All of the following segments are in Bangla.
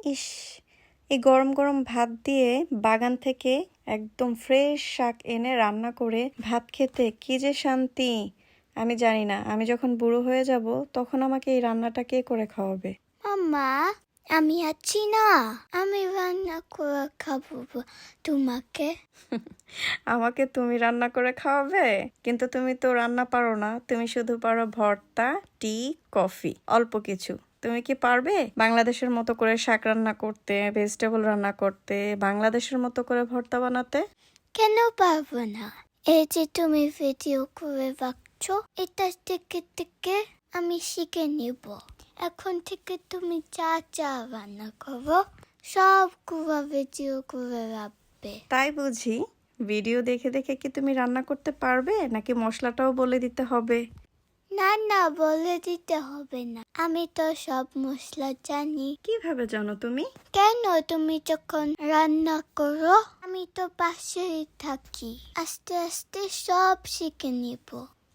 ইস, এই গরম গরম ভাত দিয়ে বাগান থেকে একদম ফ্রেশ শাক এনে রান্না করে ভাত খেতে কি যে শান্তি। আমি জানি না, আমি যখন বুড়ো হয়ে যাব তখন আমাকে এই রান্নাটা কে করে খাওয়াবে। মামা, আমি আছি না, আমি রান্না করে খাবো তোমাকে। আমাকে তুমি রান্না করে খাওয়াবে? কিন্তু তুমি তো রান্না পারো না, তুমি শুধু পারো ভর্তা, টি, কফি, অল্প কিছু। তুমি কি পারবে বাংলাদেশের মতো করে শাক রান্না করতে, ভেজিটেবল রান্না করতে, বাংলাদেশের মতো করে ভর্তা বানাতে? কেন পারবো না? এই যে তুমি ভিডিও করে রাখছো, এটা থেকে থেকে আমি শিখে নিব। এখন থেকে তুমি যা যা রান্না করো সবগুলো ভিডিও করে রাখবে। তাই বুঝি? ভিডিও দেখে দেখে কি তুমি রান্না করতে পারবে, নাকি মশলাটাও বলে দিতে হবে? না না, বলে দিতে হবে না, আমি তো সব মশলা জানি। কিভাবে জানো তুমি? কেন, তুমি যখন রান্না করো আমি তো পাশেই থাকি, আস্তে আস্তে সব শিখে নিব।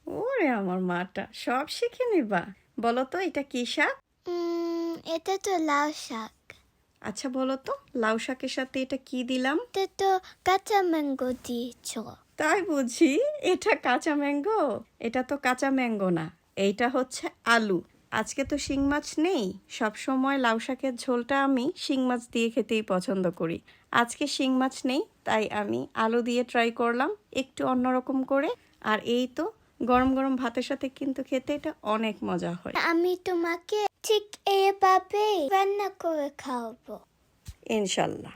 ওরে আমার মাটা, সব শিখে নিবা? বলো তো এটা কি শাক? এটা তো লাউ শাক। আচ্ছা বলো তো, লাউ শাকের সাথে এটা কি দিলাম? এটা তো কাঁচা ম্যাঙ্গো দিয়েছ। তাই বুঝি? এটা কাঁচা ম্যাঙ্গো? এটা তো কাঁচা ম্যাঙ্গো না, এইটা হচ্ছে আলু। আজকে তো শিং মাছ নেই, সব সময় লাউ শাকের ঝোলটা আমি শিং মাছ দিয়ে খেতেই পছন্দ করি। আজকে শিং মাছ নেই, তাই আমি আলু দিয়ে ট্রাই করলাম একটু অন্যরকম করে। আর এই তো গরম গরম ভাতের সাথে কিন্তু খেতে এটা অনেক মজা হয়। আমি তোমাকে ঠিক এভাবে রান্না করে খাওয়াবো, ইনশাল্লাহ।